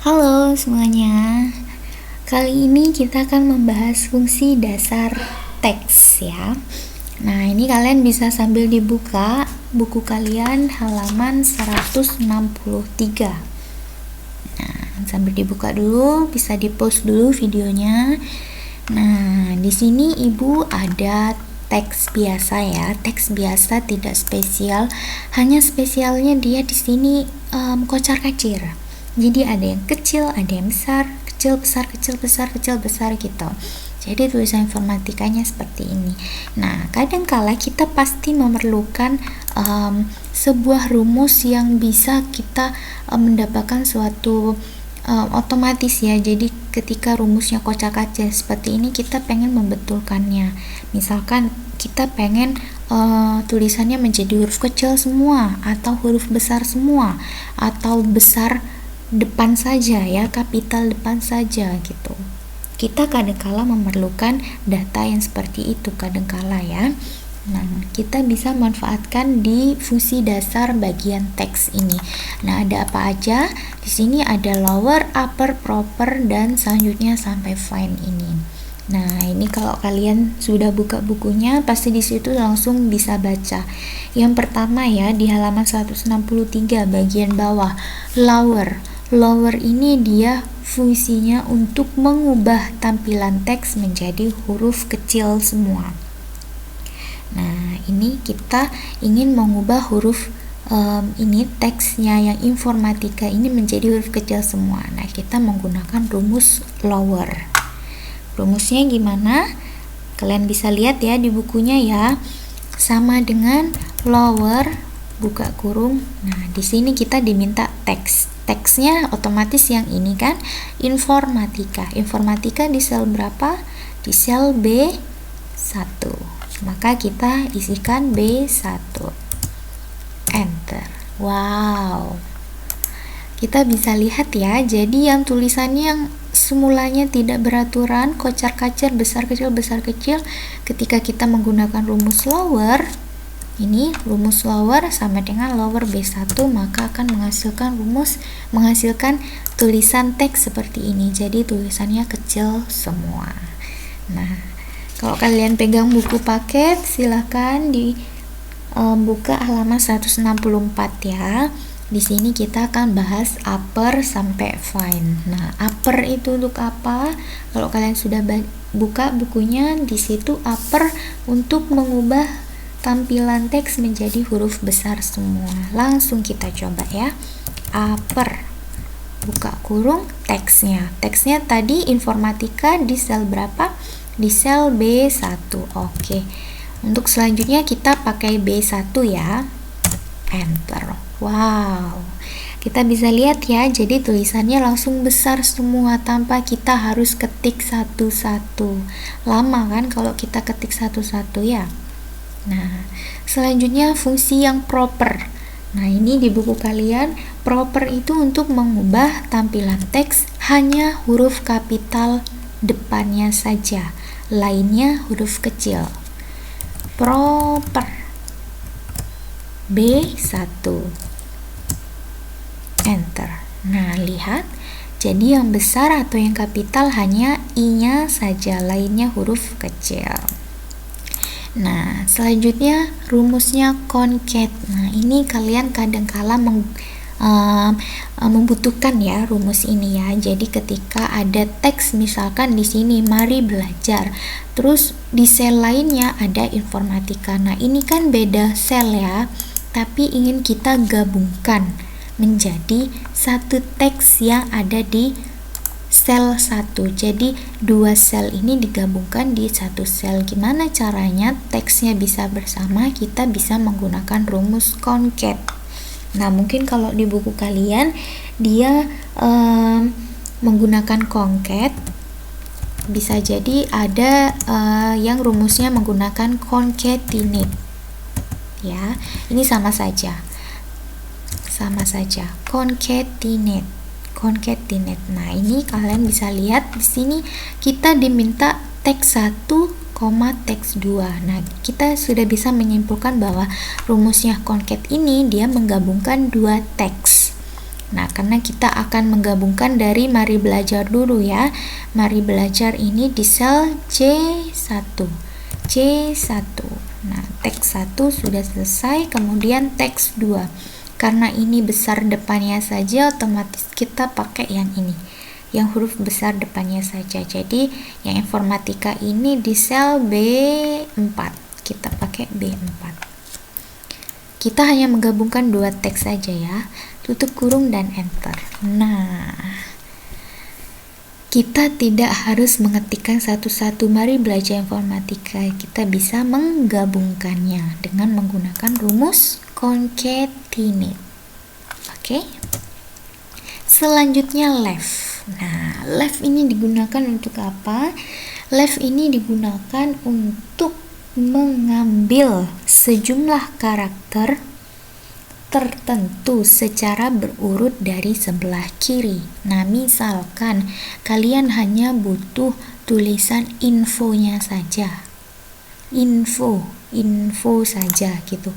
Halo semuanya. Kali ini kita akan membahas fungsi dasar teks ya. Nah, ini kalian bisa sambil dibuka buku kalian halaman 163. Nah, sambil dibuka dulu, bisa di-pause dulu videonya. Nah, di sini Ibu ada teks biasa ya, teks biasa tidak spesial. Hanya spesialnya dia di sini kocar-kacir. Jadi ada yang kecil, ada yang besar, kecil besar, kecil besar, kecil besar gitu. Jadi tulisan informatikanya seperti ini. Nah, kadangkala kita pasti memerlukan sebuah rumus yang bisa kita mendapatkan suatu otomatis ya. Jadi ketika rumusnya kocar-kacir seperti ini, kita pengen membetulkannya. Misalkan kita pengen tulisannya menjadi huruf kecil semua, atau huruf besar semua, atau besar depan saja ya, kapital depan saja gitu. Kita kadangkala memerlukan data yang seperti itu kadangkala ya. Nah, kita bisa manfaatkan di fungsi dasar bagian teks ini. Nah, ada apa aja? Di sini ada lower, upper, proper, dan selanjutnya sampai find ini. Nah, ini kalau kalian sudah buka bukunya, pasti di situ langsung bisa baca. Yang pertama ya, di halaman 163 bagian bawah, lower. Lower ini dia fungsinya untuk mengubah tampilan teks menjadi huruf kecil semua. Nah, ini kita ingin mengubah huruf ini teksnya yang informatika ini menjadi huruf kecil semua. Nah, kita menggunakan rumus lower. Rumusnya gimana? Kalian bisa lihat ya di bukunya ya. Sama dengan lower buka kurung. Nah, di sini kita diminta teks. Teksnya otomatis yang ini kan, informatika. Informatika di sel berapa? Di sel B1. Maka kita isikan B1. Enter. Wow. Kita bisa lihat ya, jadi yang tulisannya yang semulanya tidak beraturan, kocar-kacir, besar kecil, ketika kita menggunakan rumus lower, ini rumus lower sama dengan lower B1, maka akan menghasilkan tulisan teks seperti ini. Jadi tulisannya kecil semua. Nah, kalau kalian pegang buku paket, silakan dibuka halaman 164 ya. Di sini kita akan bahas upper sampai find. Nah, upper itu untuk apa? Kalau kalian sudah buka bukunya, di situ upper untuk mengubah tampilan teks menjadi huruf besar semua. Langsung kita coba ya. Upper buka kurung teksnya. Teksnya tadi informatika di sel berapa? Di sel B1. Oke. Untuk selanjutnya kita pakai B1 ya. Enter. Wow. Kita bisa lihat ya, jadi tulisannya langsung besar semua tanpa kita harus ketik satu-satu. Lama kan kalau kita ketik satu-satu ya. Nah, selanjutnya fungsi yang proper. Nah, ini di buku kalian, proper itu untuk mengubah tampilan teks hanya huruf kapital depannya saja, lainnya huruf kecil. Proper B1. Enter. Nah, lihat. Jadi yang besar atau yang kapital hanya I-nya saja, lainnya huruf kecil. Nah, selanjutnya rumusnya concat. Nah, ini kalian kadangkala membutuhkan ya rumus ini ya. Jadi ketika ada teks misalkan di sini mari belajar, terus di sel lainnya ada informatika. Nah, ini kan beda sel ya, tapi ingin kita gabungkan menjadi satu teks yang ada di sel 1. Jadi dua sel ini digabungkan di satu sel. Gimana caranya teksnya bisa bersama? Kita bisa menggunakan rumus concat. Nah, mungkin kalau di buku kalian dia menggunakan concat, bisa jadi ada yang rumusnya menggunakan concatenate ya. Ini sama saja concatenate. Nah, ini kalian bisa lihat di sini kita diminta teks 1, teks 2. Nah, kita sudah bisa menyimpulkan bahwa rumusnya concat ini dia menggabungkan dua teks. Nah, karena kita akan menggabungkan dari mari belajar dulu ya. Mari belajar ini di sel C1. Nah, teks 1 sudah selesai, kemudian teks 2. Karena ini besar depannya saja, otomatis kita pakai yang ini. Yang huruf besar depannya saja. Jadi, yang informatika ini di sel B4. Kita pakai B4. Kita hanya menggabungkan 2 teks saja ya, tutup kurung dan enter. Nah, kita tidak harus mengetikkan satu-satu mari belajar informatika, kita bisa menggabungkannya dengan menggunakan rumus concatenate. Oke. Selanjutnya left. Nah, left ini digunakan untuk apa? Left ini digunakan untuk mengambil sejumlah karakter tertentu secara berurut dari sebelah kiri. Nah, misalkan kalian hanya butuh tulisan infonya saja. Info saja gitu.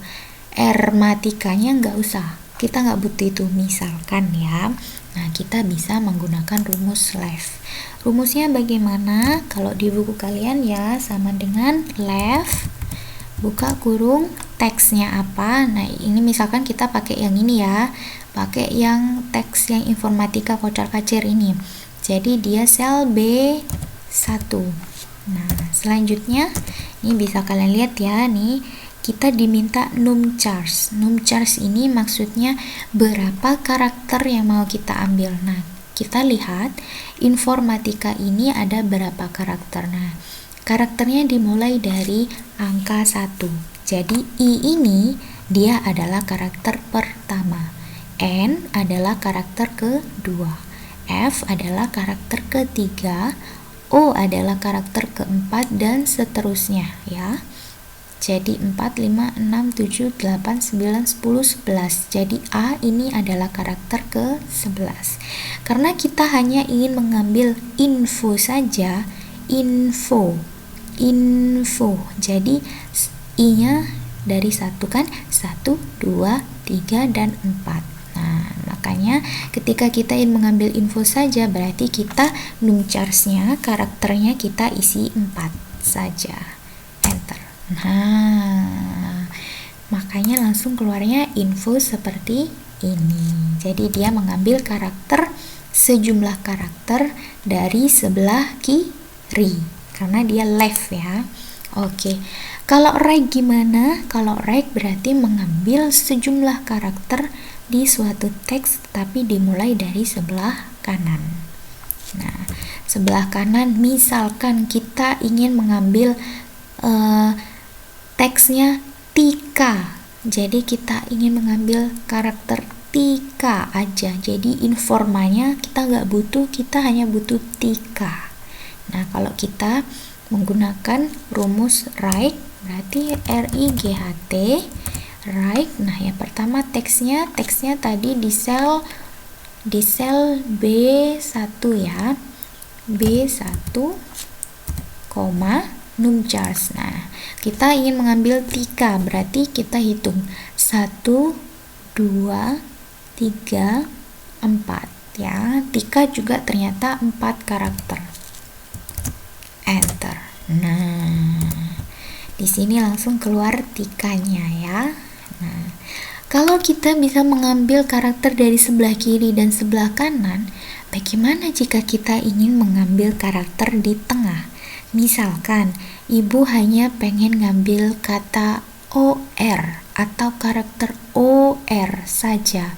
Matikanya nggak usah. Kita nggak butuh itu misalkan ya. Nah, kita bisa menggunakan rumus left. Rumusnya bagaimana? Kalau di buku kalian ya sama dengan left, buka kurung, teksnya apa. Nah, ini misalkan kita pakai yang ini ya, pakai yang teks yang informatika kocar-kacir ini. Jadi dia sel B1. Nah, selanjutnya ini bisa kalian lihat ya, nih kita diminta numchars. Numchars ini maksudnya berapa karakter yang mau kita ambil. Nah, kita lihat informatika ini ada berapa karakter. Nah, karakternya dimulai dari angka 1. Jadi I ini dia adalah karakter pertama. N adalah karakter kedua. F adalah karakter ketiga. O adalah karakter keempat dan seterusnya ya. Jadi 4, 5, 6, 7, 8, 9, 10, 11. Jadi A ini adalah karakter ke-11. Karena kita hanya ingin mengambil info saja, info. Jadi I-nya dari 1 kan? 1, 2, 3, dan 4. Nah, makanya ketika kita ingin mengambil info saja, berarti kita numcharsnya, karakternya kita isi 4 saja. Enter. Nah, makanya langsung keluarnya info seperti ini. Jadi dia mengambil karakter, sejumlah karakter dari sebelah kiri karena dia left ya. Oke. Kalau right gimana? Kalau right berarti mengambil sejumlah karakter di suatu teks tapi dimulai dari sebelah kanan. Nah, sebelah kanan misalkan kita ingin mengambil teksnya Tika, jadi kita ingin mengambil karakter Tika aja, jadi informanya kita nggak butuh, kita hanya butuh Tika. Nah, kalau kita menggunakan rumus right, berarti RIGHT right. Nah, yang pertama teksnya tadi di sel B1 ya, B1, numchars. Nah, kita ingin mengambil Tika, berarti kita hitung 1, 2, 3, 4 ya. Tika juga ternyata 4 karakter. Enter. Nah, di sini langsung keluar Tikanya ya. Nah, kalau kita bisa mengambil karakter dari sebelah kiri dan sebelah kanan, bagaimana jika kita ingin mengambil karakter di tengah? Misalkan ibu hanya pengen ngambil kata OR atau karakter OR saja,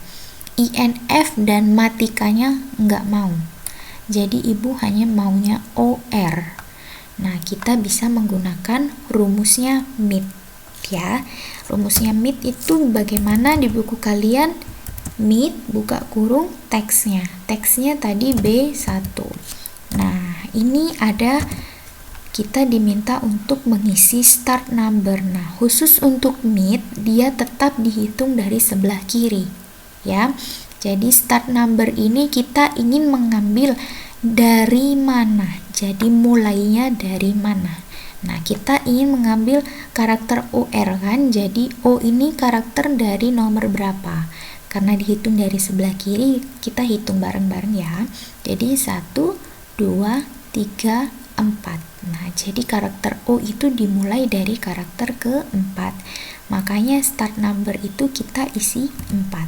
INF dan matikanya nggak mau, jadi ibu hanya maunya OR. Nah, kita bisa menggunakan rumusnya MIT ya. Rumusnya MIT itu bagaimana di buku kalian? MIT buka kurung teksnya tadi B1. Nah, ini ada kita diminta untuk mengisi start number. Nah, khusus untuk MIT dia tetap dihitung dari sebelah kiri ya. Jadi start number ini kita ingin mengambil dari mana, jadi mulainya dari mana. Nah, kita ingin mengambil karakter OR kan, jadi O ini karakter dari nomor berapa, karena dihitung dari sebelah kiri, kita hitung bareng-bareng ya. Jadi 1, 2, 3, 4. Nah, jadi karakter O itu dimulai dari karakter keempat. Makanya start number itu kita isi 4.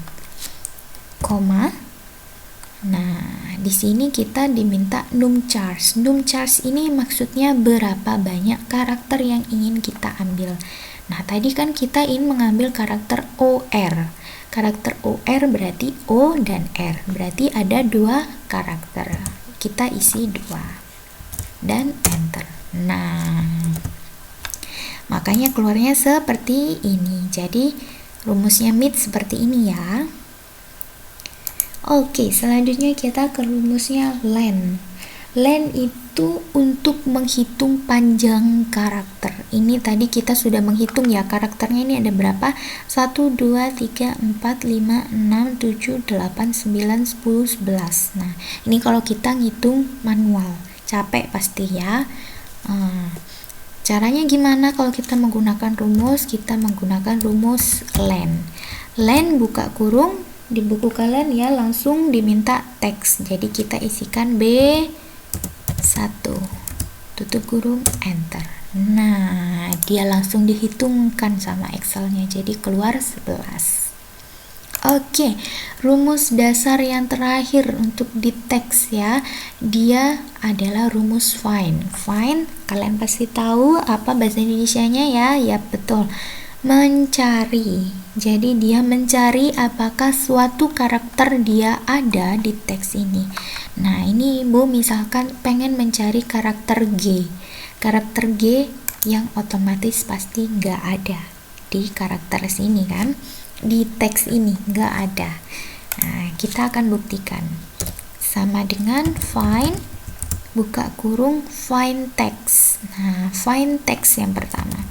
Koma. Nah, di sini kita diminta num charge. Num charge ini maksudnya berapa banyak karakter yang ingin kita ambil. Nah, tadi kan kita ingin mengambil karakter OR. Karakter OR berarti O dan R. Berarti ada 2 karakter. Kita isi 2. Dan enter. Nah, makanya keluarnya seperti ini. Jadi, rumusnya MIT seperti ini ya. Oke, selanjutnya kita ke rumusnya len. Len itu untuk menghitung panjang karakter. Ini tadi kita sudah menghitung ya, karakternya ini ada berapa? 1, 2, 3, 4, 5, 6, 7, 8, 9, 10, 11. Nah, ini kalau kita ngitung manual, capek pasti ya. Caranya gimana kalau kita menggunakan rumus? Kita menggunakan rumus len. Len buka kurung, di buku kalian ya langsung diminta teks. Jadi kita isikan B1, tutup kurung, enter. Nah, dia langsung dihitungkan sama Excelnya, jadi keluar 11. Oke, rumus dasar yang terakhir untuk di teks ya, dia adalah rumus find. Find, kalian pasti tahu apa bahasa Indonesianya ya? Ya betul, mencari. Jadi dia mencari apakah suatu karakter dia ada di teks ini. Nah, ini Ibu misalkan pengen mencari karakter G. Karakter G yang otomatis pasti nggak ada di karakter sini kan. Di teks ini nggak ada. Nah, kita akan buktikan. Sama dengan find, buka kurung, find text. Nah, find text yang pertama.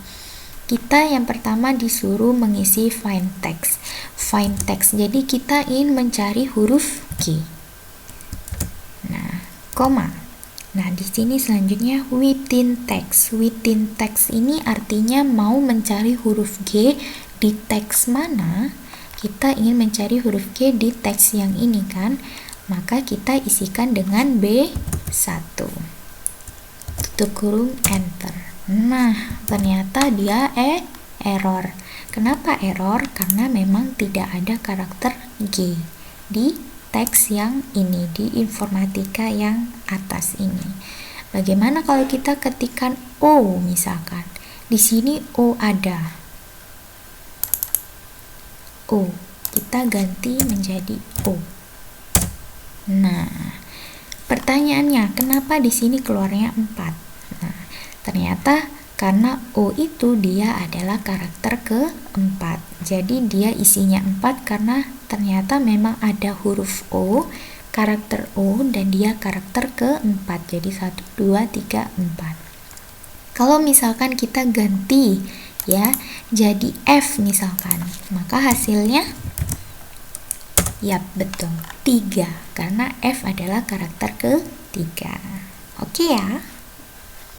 Kita yang pertama disuruh mengisi find text. Find text. Jadi kita ingin mencari huruf G. Nah, koma. Nah, di sini selanjutnya within text. Within text ini artinya mau mencari huruf G di teks mana. Kita ingin mencari huruf G di teks yang ini kan. Maka kita isikan dengan B1. Tutup kurung, enter. Nah, ternyata dia error. Kenapa error? Karena memang tidak ada karakter G di teks yang ini, di informatika yang atas ini. Bagaimana kalau kita ketikkan O misalkan? Di sini O ada. O, kita ganti menjadi O. Nah, pertanyaannya, kenapa di sini keluarnya 4? Nah, ternyata karena O itu dia adalah karakter keempat. Jadi dia isinya 4 karena ternyata memang ada huruf O, karakter O, dan dia karakter keempat. Jadi 1, 2, 3, 4. Kalau misalkan kita ganti ya jadi F misalkan, maka hasilnya ya betul 3 karena F adalah karakter ketiga. Oke ya.